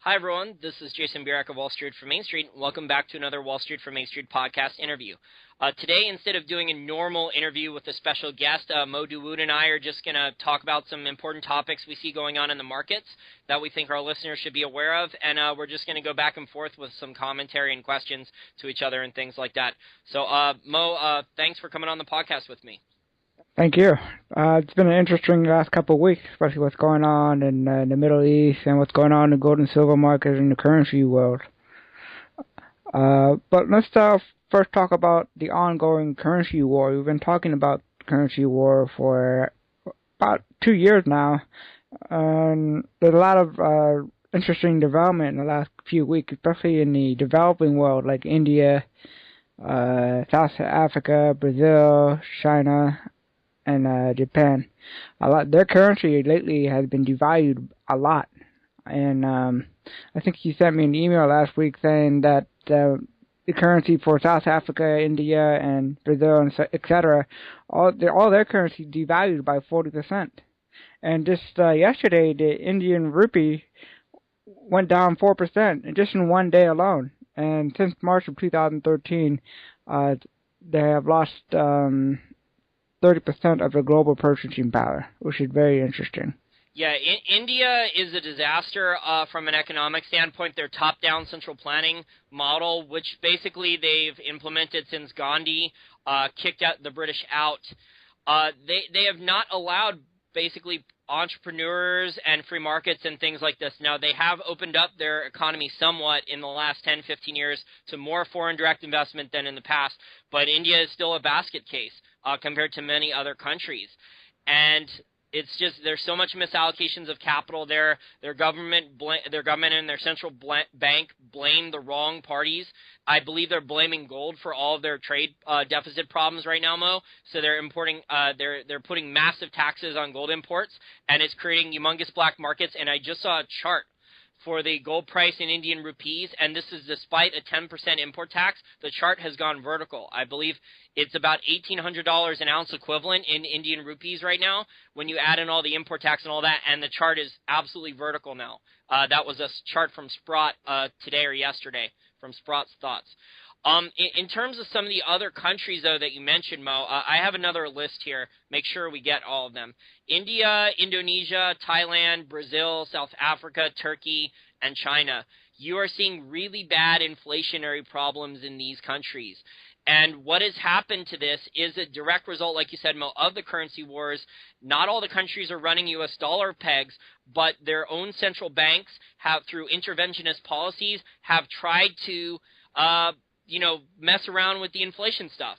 Hi, everyone. This is Jason Burak of Wall Street for Main Street. Welcome back to another Wall Street for Main Street podcast interview. Today, instead of doing a normal interview with a special guest, Mo Dawood and I are just going to talk about some important topics we see going on in the markets that we think our listeners should be aware of, and we're just going to go back and forth with some commentary and questions to each other and things like that. So, Mo, thanks for coming on the podcast with me. Thank you. It's been an interesting last couple of weeks, especially what's going on in the Middle East and what's going on in the gold and silver market and the currency world. But let's first talk about the ongoing currency war. We've been talking about the currency war for about 2 years now. There's a lot of interesting development in the last few weeks, especially in the developing world like India, South Africa, Brazil, China, and Japan. Their currency lately has been devalued a lot, and I think you sent me an email last week saying that the currency for South Africa, India, and Brazil, and etc., all their currency devalued by 40%. And just yesterday, the Indian rupee went down 4%, just in one day alone. And since March of 2013, they have lost 30% of the global purchasing power, which is very interesting. Yeah, India is a disaster from an economic standpoint. Their top-down central planning model, which basically they've implemented since Gandhi kicked out the British out, they have not allowed basically entrepreneurs and free markets and things like this. Now, they have opened up their economy somewhat in the last 10, 15 years to more foreign direct investment than in the past, but India is still a basket case compared to many other countries. And it's just there's so much misallocations of capital there. Their government and their central bank blame the wrong parties. I believe they're blaming gold for all of their trade deficit problems right now, Mo. So they're importing, they're putting massive taxes on gold imports, and it's creating humongous black markets. And I just saw a chart for the gold price in Indian rupees, and this is despite a 10% import tax. The chart has gone vertical. I believe it's about $1,800 an ounce equivalent in Indian rupees right now when you add in all the import tax and all that, and the chart is absolutely vertical now. That was a chart from Sprott today or yesterday, from Sprott's Thoughts. In terms of some of the other countries, though, that you mentioned, Mo, I have another list here. Make sure we get all of them. India, Indonesia, Thailand, Brazil, South Africa, Turkey, and China. You are seeing really bad inflationary problems in these countries. And what has happened to this is a direct result, like you said, Mo, of the currency wars. Not all the countries are running U.S. dollar pegs, but their own central banks have, through interventionist policies, have tried to mess around with the inflation stuff.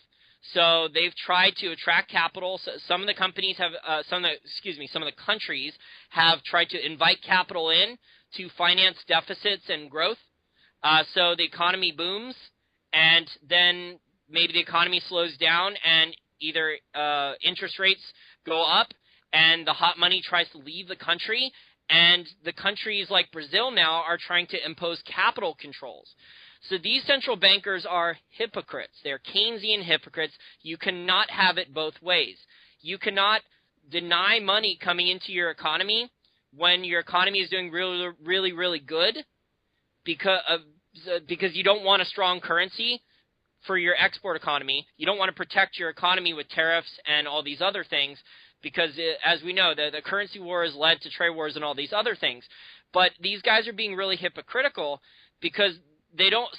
So they've tried to attract capital. So some of the companies have, some of the countries have tried to invite capital in to finance deficits and growth. So the economy booms, and then maybe the economy slows down, and either interest rates go up, and the hot money tries to leave the country, and the countries like Brazil now are trying to impose capital controls. So these central bankers are hypocrites. They're Keynesian hypocrites. You cannot have it both ways. You cannot deny money coming into your economy when your economy is doing really, really, really good because you don't want a strong currency for your export economy. You don't want to protect your economy with tariffs and all these other things because, as we know, the currency war has led to trade wars and all these other things. But these guys are being really hypocritical because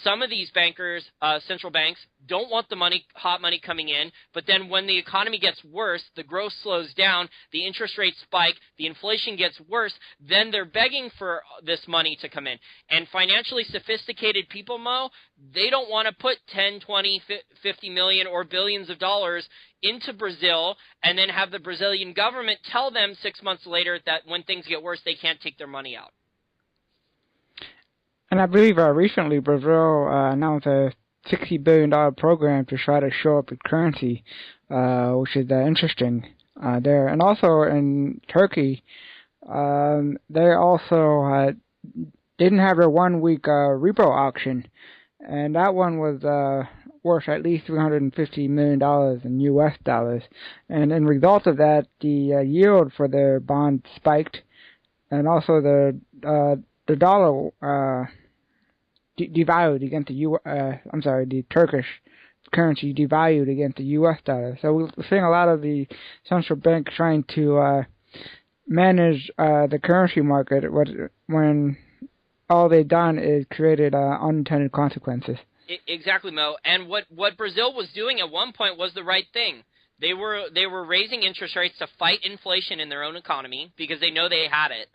some of these bankers, central banks, don't want the hot money coming in, but then when the economy gets worse, the growth slows down, the interest rates spike, the inflation gets worse, then they're begging for this money to come in. And financially sophisticated people, Mo, they don't want to put 10, 20, 50 million or billions of dollars into Brazil and then have the Brazilian government tell them 6 months later that when things get worse, they can't take their money out. And I believe recently Brazil announced a $60 billion program to try to shore up its currency, which is interesting there. And also in Turkey, they also didn't have their 1 week repo auction, and that one was worth at least $350 million in U.S. dollars. And in result of that, the yield for their bond spiked, and also the the dollar devalued against the Turkish currency devalued against the U.S. dollar. So we're seeing a lot of the central banks trying to manage the currency market when all they've done is created unintended consequences. Exactly, Mo. And what Brazil was doing at one point was the right thing. They were raising interest rates to fight inflation in their own economy because they know they had it.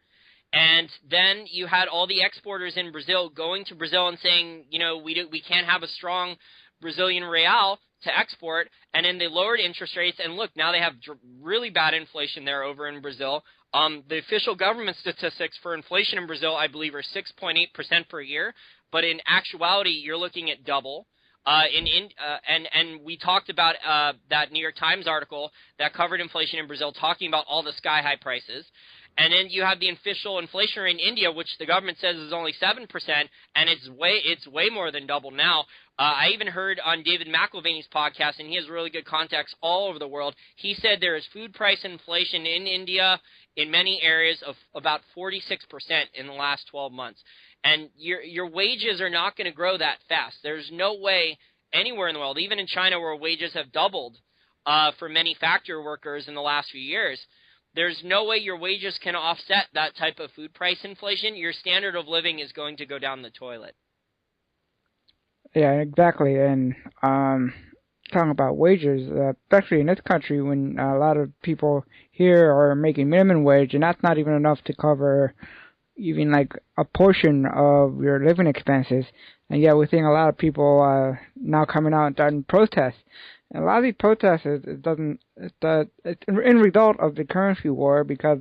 And then you had all the exporters in Brazil going to Brazil and saying, we can't have a strong Brazilian real to export. And then they lowered interest rates. And look, now they have really bad inflation there over in Brazil. The official government statistics for inflation in Brazil, I believe, are 6.8% per year. But in actuality, you're looking at double. And we talked about that New York Times article that covered inflation in Brazil, talking about all the sky-high prices. And then you have the official inflation rate in India, which the government says is only 7%, and it's way more than double now. I even heard on David McIlvaney's podcast, and he has really good contacts all over the world. He said there is food price inflation in India in many areas of about 46% in the last 12 months. And your wages are not going to grow that fast. There's no way anywhere in the world, even in China where wages have doubled for many factory workers in the last few years, there's no way your wages can offset that type of food price inflation. Your standard of living is going to go down the toilet. Yeah, exactly. And talking about wages, especially in this country, when a lot of people here are making minimum wage, and that's not even enough to cover even like a portion of your living expenses. And yet we're seeing a lot of people now coming out and starting protests. And a lot of these protests it's in result of the currency war, because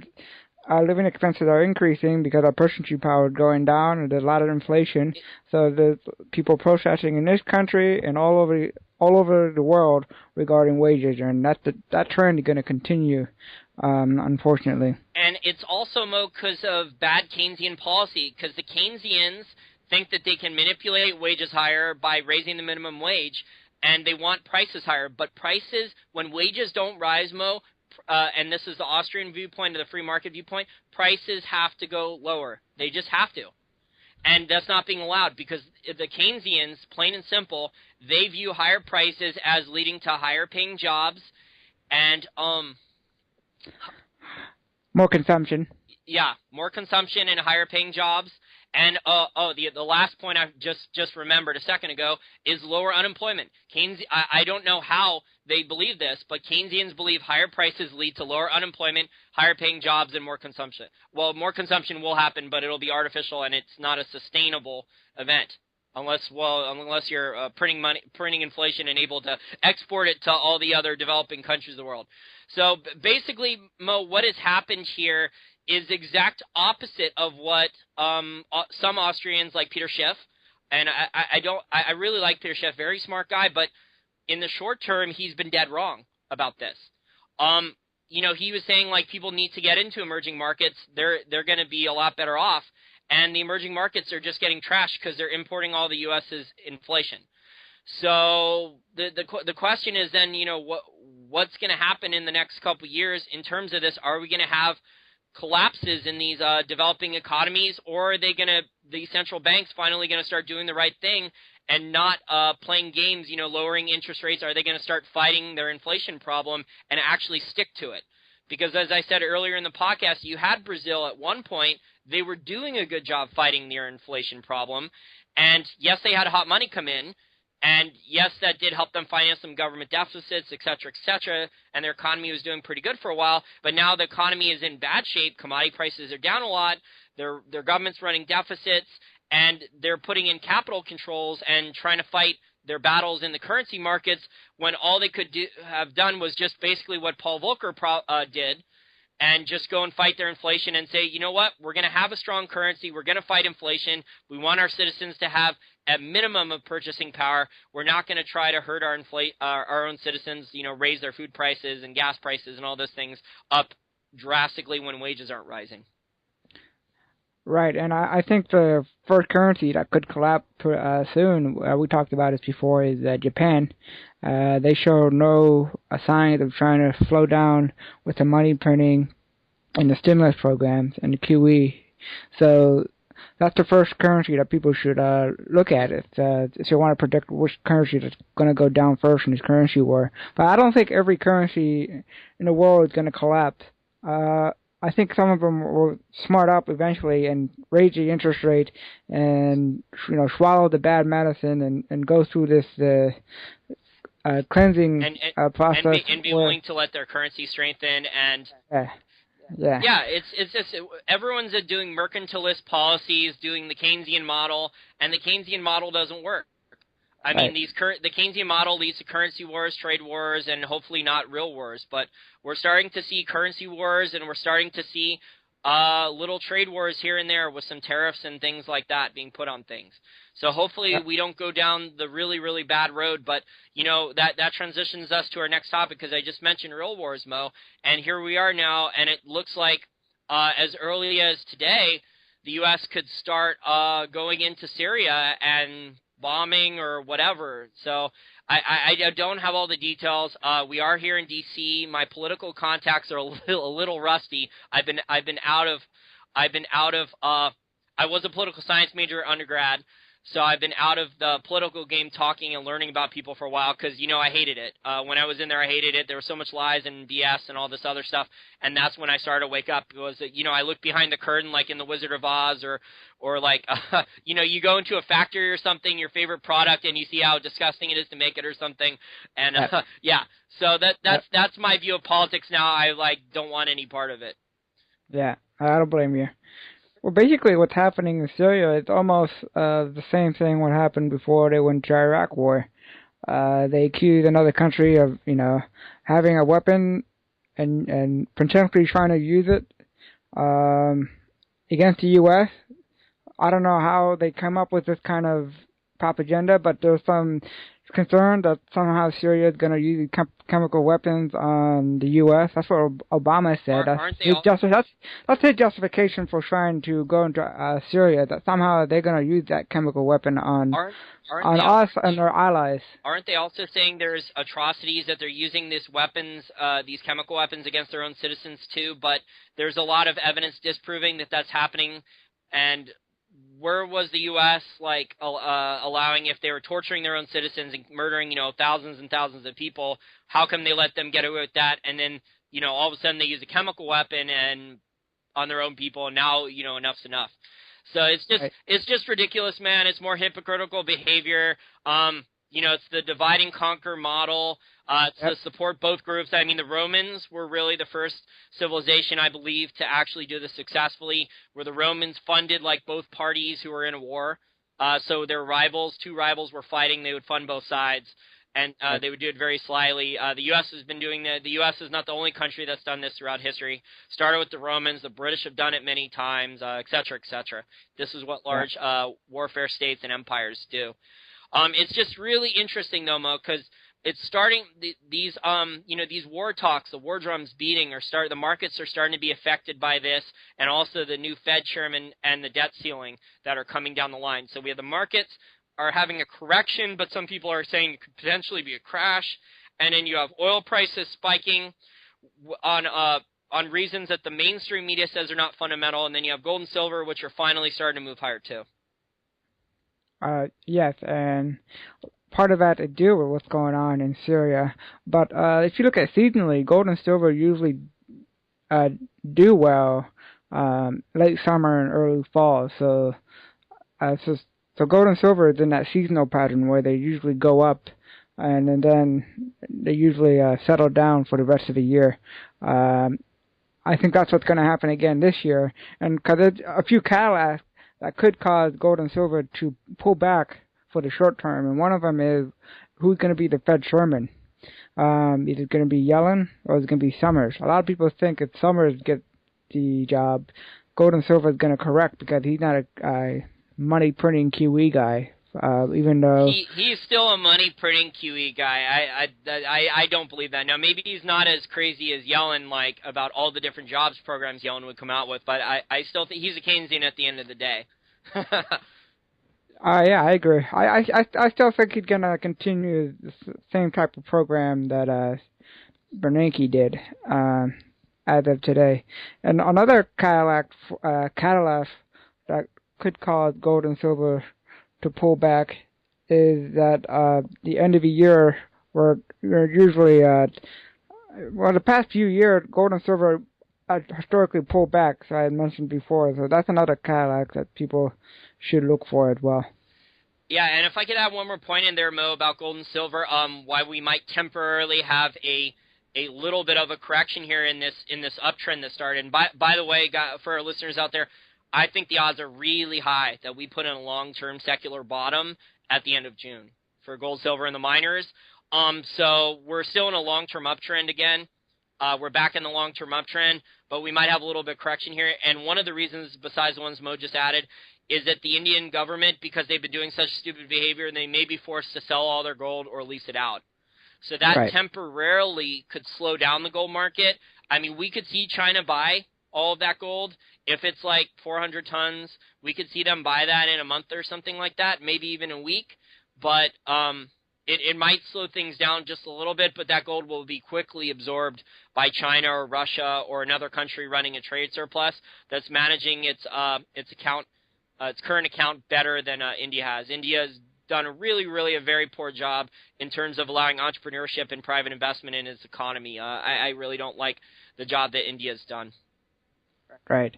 our living expenses are increasing because our purchasing power is going down, and there's a lot of inflation. So there's people protesting in this country and all over the world regarding wages, and that trend is going to continue, unfortunately. And it's also, Mo, because of bad Keynesian policy, because the Keynesians think that they can manipulate wages higher by raising the minimum wage, and they want prices higher. But prices, when wages don't rise, Mo, and this is the Austrian viewpoint or the free market viewpoint, prices have to go lower. They just have to. And that's not being allowed, because the Keynesians, plain and simple, they view higher prices as leading to higher paying jobs and more consumption. Yeah, more consumption and higher paying jobs. And the last point I just remembered a second ago is lower unemployment. I don't know how they believe this, but Keynesians believe higher prices lead to lower unemployment, higher paying jobs, and more consumption. Well, more consumption will happen, but it'll be artificial, and it's not a sustainable event unless you're printing inflation and able to export it to all the other developing countries of the world. So basically, Mo, what has happened here is exact opposite of what some Austrians like Peter Schiff, and I really like Peter Schiff, very smart guy, but in the short term he's been dead wrong about this. He was saying like people need to get into emerging markets. They're going to be a lot better off, and the emerging markets are just getting trashed because they're importing all the U.S.'s inflation. So the question is then, what's going to happen in the next couple of years in terms of this? Are we going to have collapses in these developing economies, or are the central banks finally going to start doing the right thing and not playing games, lowering interest rates? Are they going to start fighting their inflation problem and actually stick to it? Because as I said earlier in the podcast, you had Brazil at one point, they were doing a good job fighting their inflation problem. And yes, they had hot money come in. And yes, that did help them finance some government deficits, et cetera, and their economy was doing pretty good for a while. But now the economy is in bad shape. Commodity prices are down a lot. Their government's running deficits, and they're putting in capital controls and trying to fight their battles in the currency markets when all they could have done was just basically what Paul Volcker did, and just go and fight their inflation and say, you know what, we're going to have a strong currency. We're going to fight inflation. We want our citizens to have a minimum of purchasing power. We're not going to try to hurt our own citizens, raise their food prices and gas prices and all those things up drastically when wages aren't rising. Right, and I think the first currency that could collapse soon, we talked about this before, is Japan. They show no signs of trying to slow down with the money printing and the stimulus programs and the QE. So that's the first currency that people should look at if you want to predict which currency is going to go down first in this currency war. But I don't think every currency in the world is going to collapse. I think some of them will smart up eventually and raise the interest rate and swallow the bad medicine and go through this cleansing process and be willing to let their currency strengthen and. Yeah, it's just everyone's doing mercantilist policies, doing the Keynesian model, and the Keynesian model doesn't work. I mean, the Keynesian model leads to currency wars, trade wars, and hopefully not real wars. But we're starting to see currency wars, and we're starting to see little trade wars here and there with some tariffs and things like that being put on things. So hopefully we don't go down the really, really bad road. But, that transitions us to our next topic because I just mentioned real wars, Mo. And here we are now, and it looks like as early as today, the U.S. could start going into Syria and bombing or whatever. So I don't have all the details. We are here in D.C. My political contacts are a little rusty. I was a political science major undergrad, so I've been out of the political game talking and learning about people for a while because, I hated it. When I was in there, I hated it. There was so much lies and BS and all this other stuff, and that's when I started to wake up. I looked behind the curtain like in The Wizard of Oz or like, you go into a factory or something, your favorite product, and you see how disgusting it is to make it or something. And, so that's my view of politics now. I, don't want any part of it. Yeah, I don't blame you. Well, basically what's happening in Syria is almost the same thing what happened before they went to Iraq war. They accused another country of, having a weapon and potentially trying to use it against the U.S. I don't know how they come up with this kind of propaganda, but there's some concern that somehow Syria is going to use chemical weapons on the U.S. That's what Obama said. That's his justification for trying to go into Syria, that somehow they're going to use that chemical weapon on us and our allies. Aren't they also saying there's atrocities that they're using these weapons, these chemical weapons against their own citizens too, but there's a lot of evidence disproving that that's happening, and where was the U.S. allowing, if they were torturing their own citizens and murdering, thousands and thousands of people, how come they let them get away with that? And then, all of a sudden they use a chemical weapon and on their own people, and now, enough's enough. So it's just ridiculous, man. It's more hypocritical behavior. It's the divide and conquer model. To support both groups. I mean, the Romans were really the first civilization, I believe, to actually do this successfully, where the Romans funded, both parties who were in a war. So their two rivals were fighting. They would fund both sides, and they would do it very slyly. The U.S. has been doing that. The U.S. is not the only country that's done this throughout history. Started with the Romans. The British have done it many times, et cetera, et cetera. This is what large warfare states and empires do. It's just really interesting, though, Mo, because it's starting these war talks, the war drums beating the markets are starting to be affected by this, and also the new Fed chairman and the debt ceiling that are coming down the line. So we have the markets are having a correction, but some people are saying it could potentially be a crash, and then you have oil prices spiking on reasons that the mainstream media says are not fundamental, and then you have gold and silver, which are finally starting to move higher too. Yes, and part of that to do with what's going on in Syria. But if you look at seasonally, gold and silver usually do well late summer and early fall. So gold and silver is in that seasonal pattern where they usually go up, and then they usually settle down for the rest of the year. I think that's what's going to happen again this year, and because there's a few catalysts that could cause gold and silver to pull back for the short term, and one of them is who's going to be the Fed chairman. Is it going to be Yellen or is it going to be Summers? A lot of people think if Summers gets the job, gold and silver is going to correct because he's not a money printing QE guy. Even though he's still a money printing QE guy, I don't believe that. Now maybe he's not as crazy as Yellen, about all the different jobs programs Yellen would come out with, but I still think he's a Keynesian at the end of the day. Yeah, I agree. I still think he's gonna continue the same type of program that Bernanke did as of today. And another catalyst that could cause gold and silver to pull back is that the end of the year, we're usually the past few years, gold and silver historically pulled back, so I had mentioned before. So that's another catalyst that people should look for as well. Yeah, and if I could add one more point in there, Mo, about gold and silver, why we might temporarily have a little bit of a correction here in this uptrend that started. And by the way, for our listeners out there, I think the odds are really high that we put in a long-term secular bottom at the end of June for gold, silver, and the miners. So we're still in a long-term uptrend again. We're back in the long-term uptrend, but we might have a little bit of correction here. And one of the reasons, besides the ones Mo just added, is that the Indian government, because they've been doing such stupid behavior, they may be forced to sell all their gold or lease it out. So that temporarily could slow down the gold market. I mean, we could see China buy all of that gold. If it's like 400 tons, we could see them buy that in a month or something like that, maybe even a week. But it might slow things down just a little bit, but that gold will be quickly absorbed by China or Russia or another country running a trade surplus that's managing its current account better than India has. India has done a very poor job in terms of allowing entrepreneurship and private investment in its economy. I really don't like the job that India's done. Right.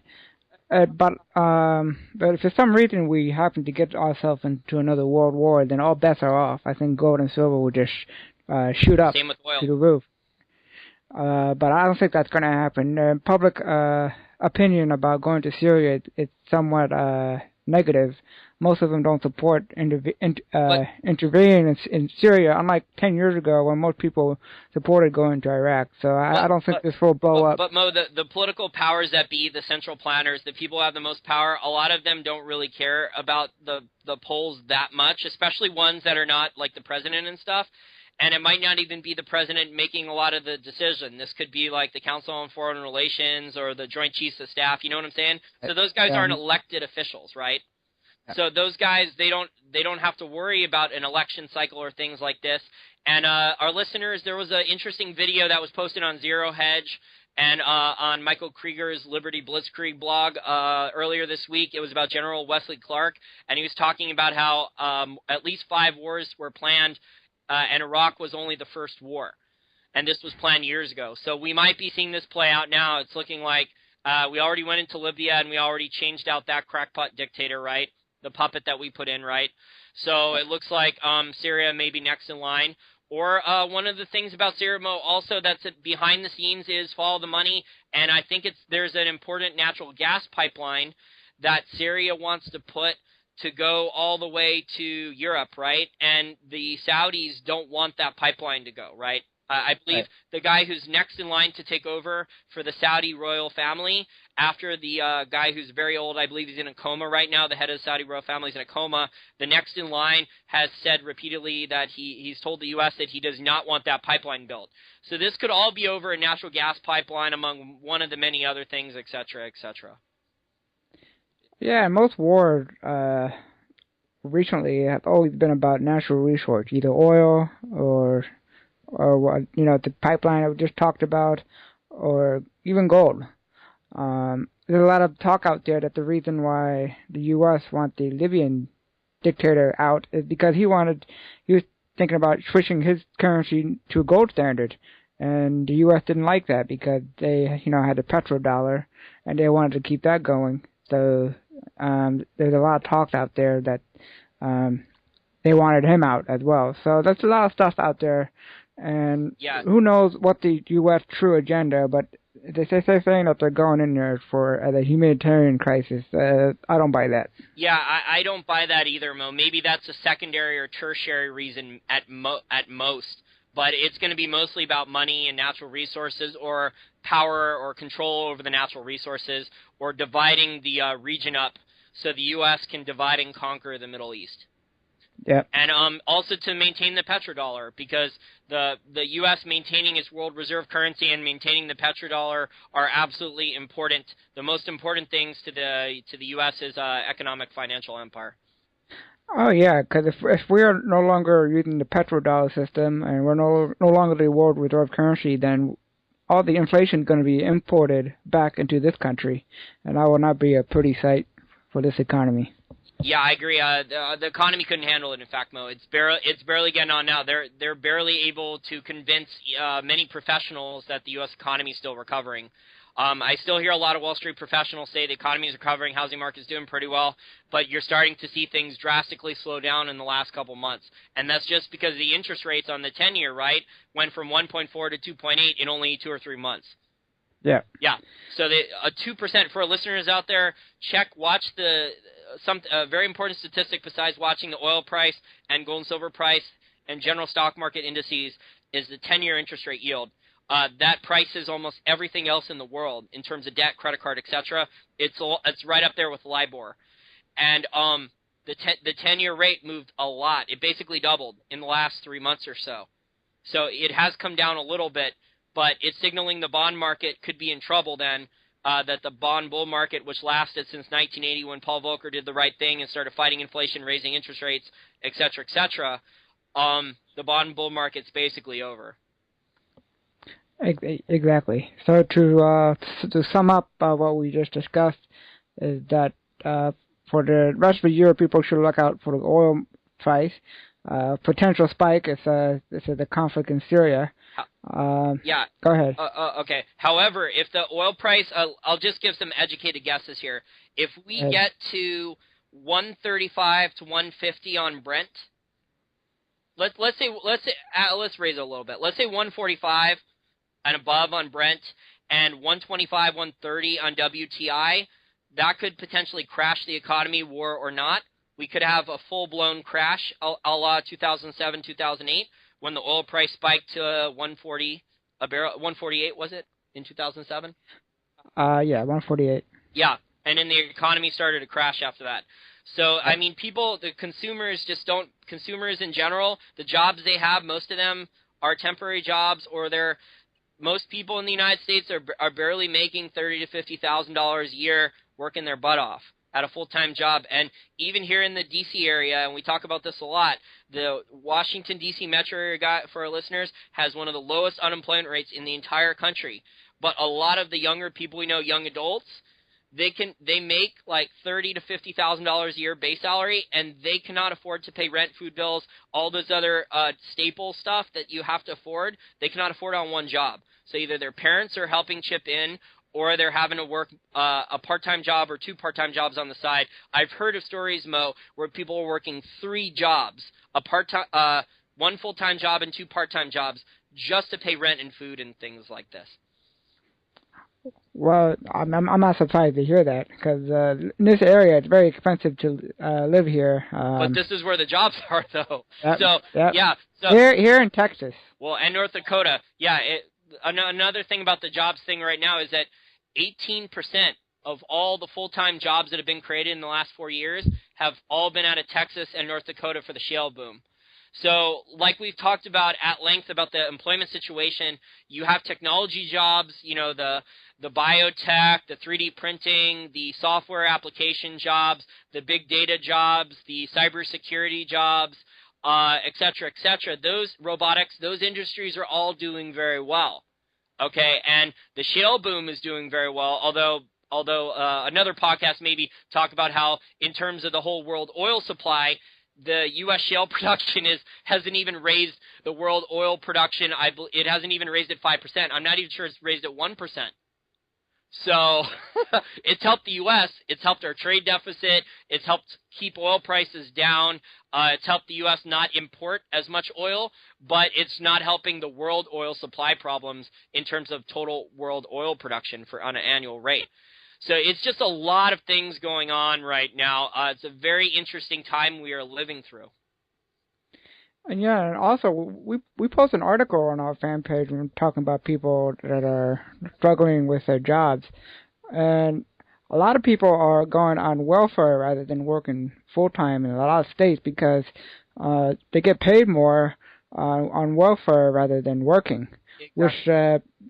But if for some reason we happen to get ourselves into another world war, then all bets are off. I think gold and silver will just shoot up Same with oil. to the roof. But I don't think that's going to happen. Public opinion about going to Syria, it's somewhat negative. Most of them don't support intervening in Syria, unlike 10 years ago when most people supported going to Iraq. So I don't think this will blow up. But Mo, the political powers that be, the central planners, the people who have the most power, a lot of them don't really care about the polls that much, especially ones that are not like the president and stuff. And it might not even be the president making a lot of the decision. This could be like the Council on Foreign Relations or the Joint Chiefs of Staff. You know what I'm saying? So those guys aren't elected officials, right? So those guys, they don't have to worry about an election cycle or things like this. And our listeners, there was an interesting video that was posted on Zero Hedge and on Michael Krieger's Liberty Blitzkrieg blog earlier this week. It was about General Wesley Clark, and he was talking about how at least 5 wars were planned, and Iraq was only the first war. And this was planned years ago. So we might be seeing this play out now. It's looking like we already went into Libya, and we already changed out that crackpot dictator, right? The puppet that we put in, right? So it looks like Syria may be next in line. Or one of the things about Syria, Mo, also that's behind the scenes is follow the money. And I think there's an important natural gas pipeline that Syria wants to put to go all the way to Europe, right? And the Saudis don't want that pipeline to go, right? I believe the guy who's next in line to take over for the Saudi royal family after the guy who's very old, I believe he's in a coma right now, the head of the Saudi royal family is in a coma. The next in line has said repeatedly that he's told the U.S. that he does not want that pipeline built. So this could all be over a natural gas pipeline among one of the many other things, et cetera, et cetera. Yeah, most wars recently have always been about natural resource, either oil or the pipeline that we just talked about, or even gold. There's a lot of talk out there that the reason why the U.S. wants the Libyan dictator out is because he was thinking about switching his currency to a gold standard, and the U.S. didn't like that because they, had the petrodollar, and they wanted to keep that going. So there's a lot of talk out there that they wanted him out as well. So there's a lot of stuff out there. And who knows what the U.S. true agenda, but they're saying that they're going in there for the humanitarian crisis. I don't buy that. Yeah, I don't buy that either, Mo. Maybe that's a secondary or tertiary reason at most, but it's going to be mostly about money and natural resources, or power or control over the natural resources, or dividing the region up so the U.S. can divide and conquer the Middle East. Yeah. And also to maintain the petrodollar, because the U.S. maintaining its world reserve currency and maintaining the petrodollar are absolutely important. The most important things to the U.S. is economic financial empire. Oh yeah, because if we are no longer using the petrodollar system and we're no longer the world reserve currency, then all the inflation is going to be imported back into this country, and that will not be a pretty sight for this economy. Yeah, I agree. The economy couldn't handle it. In fact, Mo, it's barely getting on now. They're barely able to convince many professionals that the U.S. economy is still recovering. I still hear a lot of Wall Street professionals say the economy is recovering, housing market is doing pretty well, but you're starting to see things drastically slow down in the last couple months, and that's just because the interest rates on the 10-year, right, went from 1.4 to 2.8 in only 2 or 3 months. Yeah. Yeah. So a 2% for our listeners out there, watch some very important statistic besides watching the oil price and gold and silver price and general stock market indices is the 10-year interest rate yield. That prices almost everything else in the world in terms of debt, credit card, etc. It's right up there with LIBOR, and the 10-year rate moved a lot. It basically doubled in the last 3 months or so. So it has come down a little bit, but it's signaling the bond market could be in trouble then. That the bond bull market, which lasted since 1980 when Paul Volcker did the right thing and started fighting inflation, raising interest rates, etc., etc., the bond bull market's basically over. Exactly. So to sum up what we just discussed is that for the rest of the year, people should look out for the oil price. Potential spike is the conflict in Syria. Yeah. Go ahead. Okay. However, if the oil price, I'll just give some educated guesses here. If we get to 135 to 150 on Brent, let's raise it a little bit. Let's say 145 and above on Brent, and 125, 130 on WTI. That could potentially crash the economy, war or not. We could have a full-blown crash, a la 2007, 2008. When the oil price spiked to 140 a barrel, 148 was it in 2007? Yeah, 148. Yeah, and then the economy started to crash after that. So I mean, consumers in general, the jobs they have, most of them are temporary jobs, or most people in the United States are barely making $30,000 to $50,000 a year working their butt off at a full-time job. And even here in the D.C. area, and we talk about this a lot, the Washington, D.C. metro area, for our listeners, has one of the lowest unemployment rates in the entire country. But a lot of the younger people we know, young adults, they make like $30,000 to $50,000 a year base salary, and they cannot afford to pay rent, food bills, all those other staple stuff that you have to afford. They cannot afford on one job. So either their parents are helping chip in, or they're having to work a part-time job or 2 part-time jobs on the side. I've heard of stories, Mo, where people are working 3 jobs, one full-time job and 2 part-time jobs, just to pay rent and food and things like this. Well, I'm not surprised to hear that, because in this area it's very expensive to live here. But this is where the jobs are, though. Yep, So yep. yeah, so here in Texas. Well, and North Dakota. Yeah. Another thing about the jobs thing right now is that 18% of all the full-time jobs that have been created in the last 4 years have all been out of Texas and North Dakota for the shale boom. So, like we've talked about at length about the employment situation, you have technology jobs, the biotech, the 3D printing, the software application jobs, the big data jobs, the cybersecurity jobs, et cetera, et cetera. Those robotics, those industries are all doing very well. Okay, and the shale boom is doing very well, although another podcast maybe talk about how in terms of the whole world oil supply, the U.S. shale production hasn't even raised the world oil production. It hasn't even raised it 5%. I'm not even sure it's raised it 1%. So it's helped the U.S. It's helped our trade deficit. It's helped keep oil prices down. It's helped the U.S. not import as much oil, but it's not helping the world oil supply problems in terms of total world oil production on an annual rate. So it's just a lot of things going on right now. It's a very interesting time we are living through. And yeah, and also we post an article on our fan page when we're talking about people that are struggling with their jobs, and a lot of people are going on welfare rather than working full time in a lot of states because they get paid more on welfare rather than working, which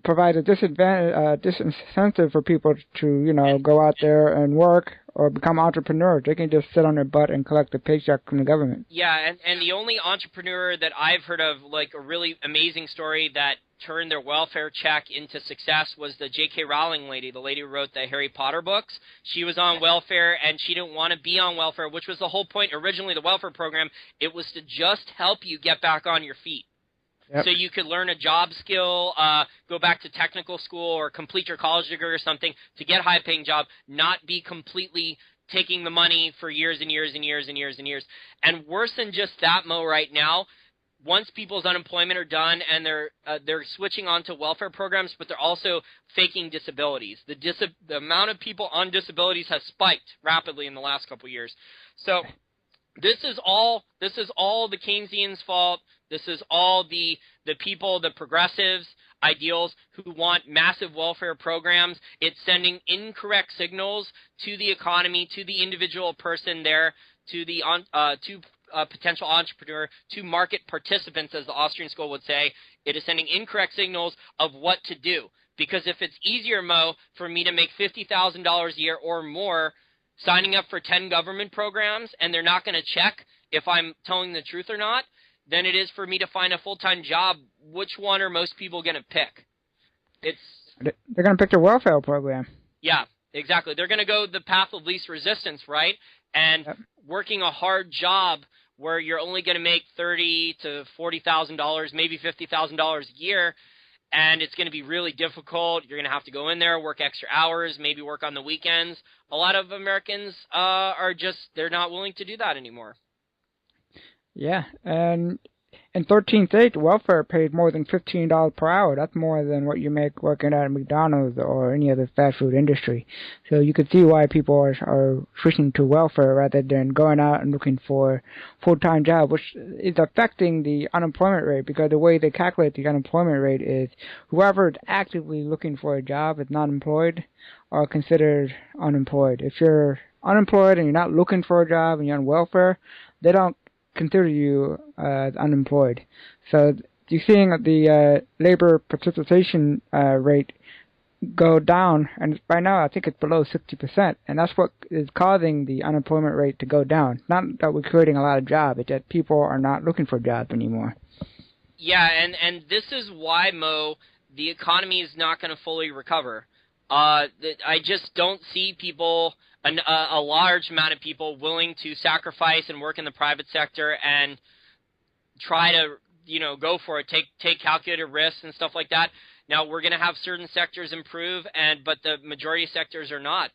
provides a disincentive for people to go out there and work or become entrepreneurs. They can just sit on their butt and collect a paycheck from the government. Yeah, and the only entrepreneur that I've heard of, like a really amazing story that turned their welfare check into success was the J.K. Rowling lady, the lady who wrote the Harry Potter books. She was on welfare, and she didn't want to be on welfare, which was the whole point originally of the welfare program. It was to just help you get back on your feet. Yep. So you could learn a job skill, go back to technical school, or complete your college degree or something to get a high-paying job, not be completely taking the money for years and years and years and years and years. And worse than just that, Mo, right now, once people's unemployment are done and they're switching on to welfare programs, but they're also faking disabilities. The amount of people on disabilities has spiked rapidly in the last couple of years. So this is all the Keynesians' fault. This is all the people, the progressives, ideals who want massive welfare programs. It's sending incorrect signals to the economy, to the individual person there, to the potential entrepreneur, to market participants, as the Austrian school would say. It is sending incorrect signals of what to do. Because if it's easier, Mo, for me to make $50,000 a year or more signing up for 10 government programs, and they're not going to check if I'm telling the truth or not, than it is for me to find a full-time job, which one are most people going to pick? They're going to pick the welfare program. Yeah, exactly. They're going to go the path of least resistance, right? And working a hard job where you're only going to make $30,000 to $40,000, maybe $50,000 a year, and it's going to be really difficult. You're going to have to go in there, work extra hours, maybe work on the weekends. A lot of Americans they're not willing to do that anymore. Yeah, and in 13 states, welfare pays more than $15 per hour. That's more than what you make working at McDonald's or any other fast food industry. So you could see why people are switching to welfare rather than going out and looking for full-time job, which is affecting the unemployment rate, because the way they calculate the unemployment rate is whoever is actively looking for a job is not employed or considered unemployed. If you're unemployed and you're not looking for a job and you're on welfare, they don't consider you unemployed. So you're seeing the labor participation rate go down, and by now I think it's below 60%, and that's what is causing the unemployment rate to go down. Not that we're creating a lot of jobs, it's that people are not looking for jobs anymore. Yeah, and this is why, Mo, the economy is not going to fully recover. I just don't see people, a large amount of people, willing to sacrifice and work in the private sector and try to, go for it, take calculated risks and stuff like that. Now, we're going to have certain sectors improve, but the majority of sectors are not.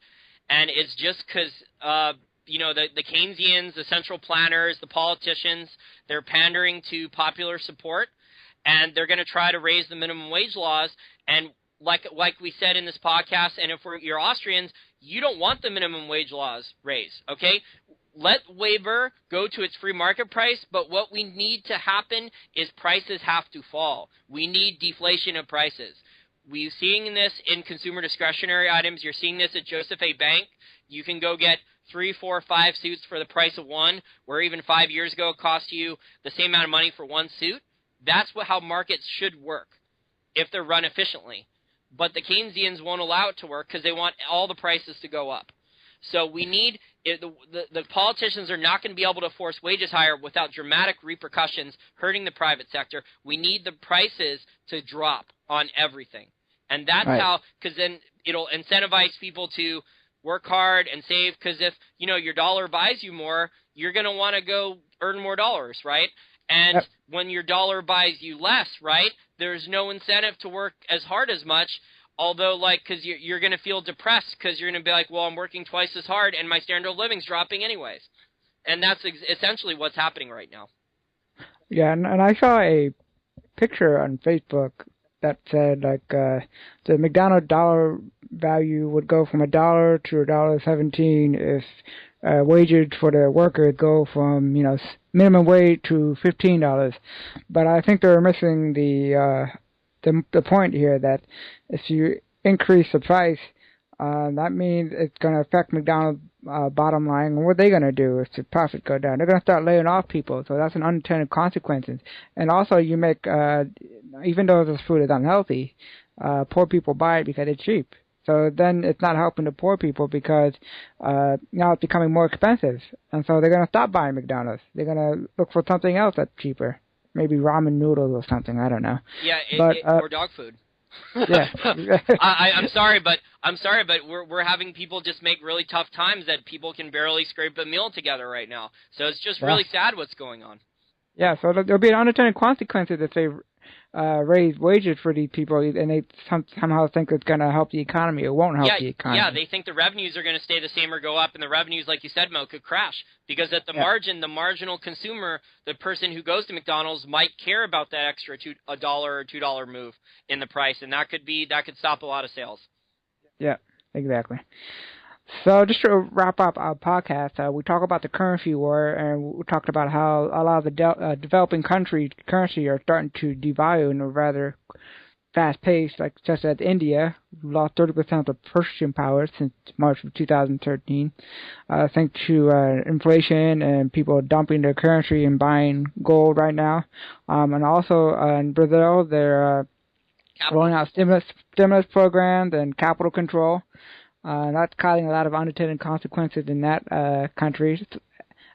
And it's just because, the Keynesians, the central planners, the politicians, they're pandering to popular support, and they're going to try to raise the minimum wage laws. And like we said in this podcast, and if you're Austrians, you don't want the minimum wage laws raised, okay? Let labor go to its free market price, but what we need to happen is prices have to fall. We need deflation of prices. We're seeing this in consumer discretionary items. You're seeing this at Joseph A. Bank. You can go get 3, 4, 5 suits for the price of one, where even 5 years ago it cost you the same amount of money for one suit. That's how markets should work if they're run efficiently. But the Keynesians won't allow it to work because they want all the prices to go up. So we need the politicians are not going to be able to force wages higher without dramatic repercussions hurting the private sector. We need the prices to drop on everything. And that's how, because then it'll incentivize people to work hard and save, because if, your dollar buys you more, you're going to want to go earn more dollars, right? And when your dollar buys you less, right, there's no incentive to work as hard as much, although, because you're going to feel depressed because you're going to be like, well, I'm working twice as hard and my standard of living's dropping anyways. And that's essentially what's happening right now. Yeah, and I saw a picture on Facebook that said, the McDonald's dollar value would go from $1 to $1.17 if wages for the workers go from, minimum wage to $15. But I think they're missing the point here, that if you increase the price, that means it's going to affect McDonald's bottom line. And what are they going to do if the profits go down? They're going to start laying off people. So that's an unintended consequence. And also, you make, even though this food is unhealthy, poor people buy it because it's cheap. So then it's not helping the poor people because now it's becoming more expensive. And so they're going to stop buying McDonald's. They're going to look for something else that's cheaper. maybe ramen noodles or something. I don't know. Yeah, But or dog food. yeah. I'm sorry, but we're having people just make really tough times that people can barely scrape a meal together right now. So it's just Yeah. really sad what's going on. Yeah, so there'll be unintended consequences if they raise wages for these people, and they somehow think it's going to help the economy. It won't help the economy. Yeah, they think the revenues are going to stay the same or go up, and the revenues, like you said, Mo, could crash because at the margin, the marginal consumer, the person who goes to McDonald's, might care about that extra $1 or $2 move in the price, and that could stop a lot of sales. Yeah, exactly. So just to wrap up our podcast, we talk about the currency war, and we talked about how a lot of the developing countries' currency are starting to devalue in a rather fast pace, like just as India lost 30% of purchasing power since March of 2013, thanks to inflation and people dumping their currency and buying gold right now. And also in Brazil, they're rolling out stimulus programs and capital control. That's causing a lot of unintended consequences in that country,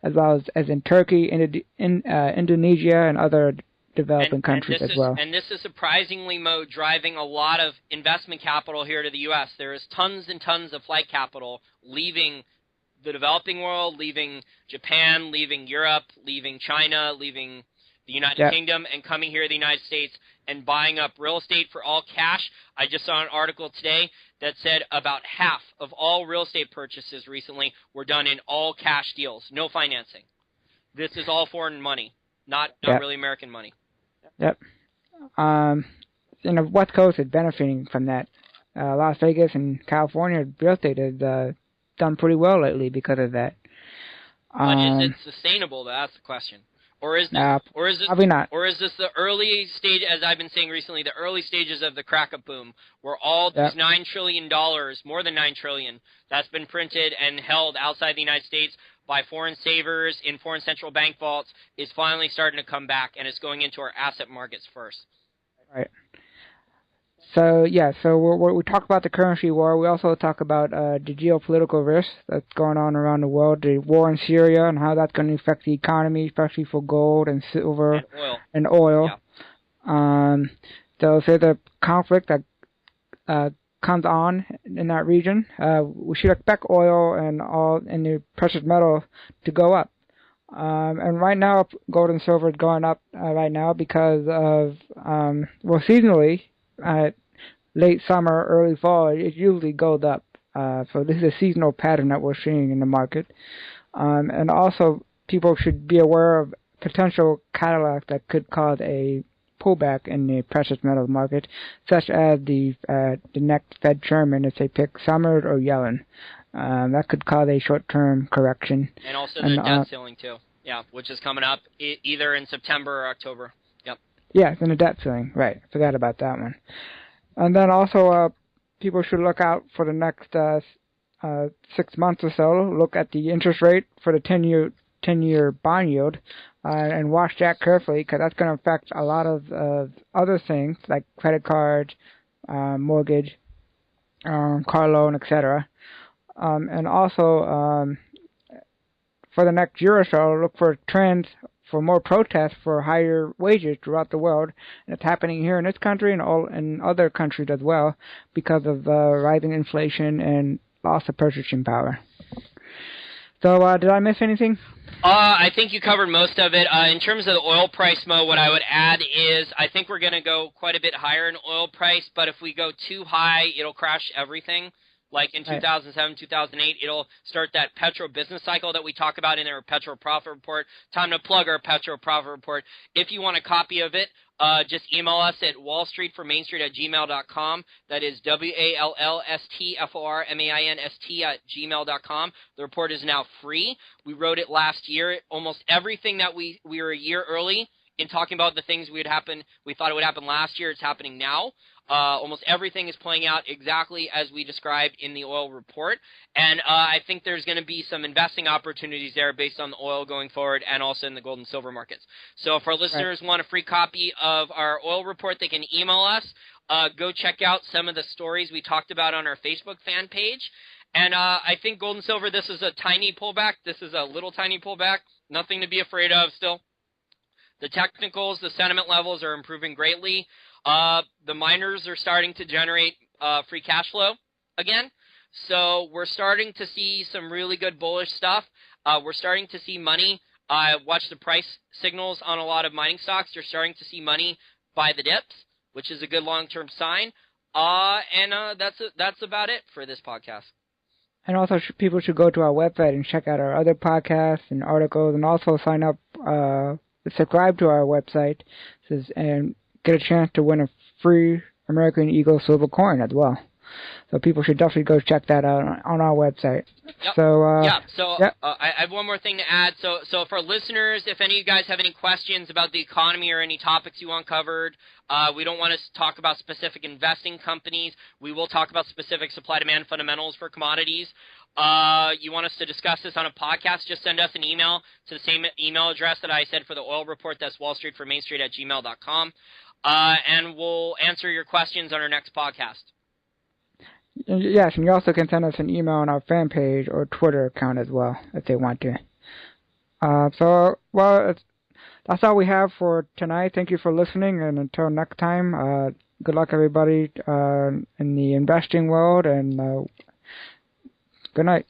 as well as in Turkey, Indonesia, and other developing countries as well. And this is surprisingly, Mo, driving a lot of investment capital here to the U.S. There is tons and tons of flight capital leaving the developing world, leaving Japan, leaving Europe, leaving China, leaving the United Kingdom, and coming here to the United States and buying up real estate for all cash. I just saw an article today that said about half of all real estate purchases recently were done in all cash deals, no financing. This is all foreign money, not really American money. Yep. The West Coast is benefiting from that. Las Vegas and California real estate has done pretty well lately because of that. But is it sustainable? That's the question. Or is this probably not? Or is this the early stage, as I've been saying recently, the early stages of the crack-up boom, where all these $9 trillion, more than $9 trillion, that's been printed and held outside the United States by foreign savers in foreign central bank vaults is finally starting to come back, and it's going into our asset markets first. Right. So we talk about the currency war. We also talk about the geopolitical risks that's going on around the world, the war in Syria, and how that's going to affect the economy, especially for gold and silver and oil. Yeah. So if there's a conflict that comes on in that region, we should expect oil and the precious metal to go up. And right now, gold and silver is going up right now because of seasonally. Late summer, early fall, it usually goes up. So this is a seasonal pattern that we're seeing in the market. And also, people should be aware of potential catalysts that could cause a pullback in the precious metals market, such as the next Fed chairman, if they pick Summers or Yellen. That could cause a short-term correction. And also the debt ceiling, too. Yeah, which is coming up either in September or October. Yep. Yeah, and the debt ceiling. Right. Forgot about that one. And then also, people should look out for the next 6 months or so. Look at the interest rate for the 10-year bond yield, and watch that carefully because that's going to affect a lot of other things like credit cards, mortgage, car loan, etc. And also, for the next year or so, look for trends for more protests for higher wages throughout the world. And it's happening here in this country and in other countries as well because of rising inflation and loss of purchasing power. So did I miss anything? I think you covered most of it. In terms of the oil price, Mo, what I would add is I think we're going to go quite a bit higher in oil price, but if we go too high, it'll crash everything. Like in 2007, 2008, it'll start that petro business cycle that we talk about in our petro profit report. Time to plug our petro profit report. If you want a copy of it, just email us at wallstreetformainstreet@gmail.com. That is WALLSTFORMAINST@gmail.com. The report is now free. We wrote it last year. Almost everything that we were a year early in talking about the things we thought it would happen last year, it's happening now. Almost everything is playing out exactly as we described in the oil report. And I think there's going to be some investing opportunities there based on the oil going forward and also in the gold and silver markets. So if our listeners want a free copy of our oil report, they can email us. Go check out some of the stories we talked about on our Facebook fan page. And I think gold and silver, this is a tiny pullback. This is a little tiny pullback. Nothing to be afraid of still. The technicals, the sentiment levels are improving greatly. The miners are starting to generate free cash flow again. So we're starting to see some really good bullish stuff. We're starting to see money. Watch the price signals on a lot of mining stocks. You're starting to see money buy the dips, which is a good long-term sign. That's about it for this podcast. And also, people should go to our website and check out our other podcasts and articles, and also sign up, subscribe to our website, and get a chance to win a free American Eagle silver coin as well. So people should definitely go check that out on our website. Yep. So, I have one more thing to add. So for listeners, if any of you guys have any questions about the economy or any topics you want covered, we don't want to talk about specific investing companies. We will talk about specific supply-demand fundamentals for commodities. You want us to discuss this on a podcast, just send us an email to the same email address that I said for the oil report. That's wallstreetformainstreet@gmail.com. And we'll answer your questions on our next podcast. Yes, and you also can send us an email on our fan page or Twitter account as well, if they want to. That's all we have for tonight. Thank you for listening, and until next time, good luck, everybody, in the investing world, and good night.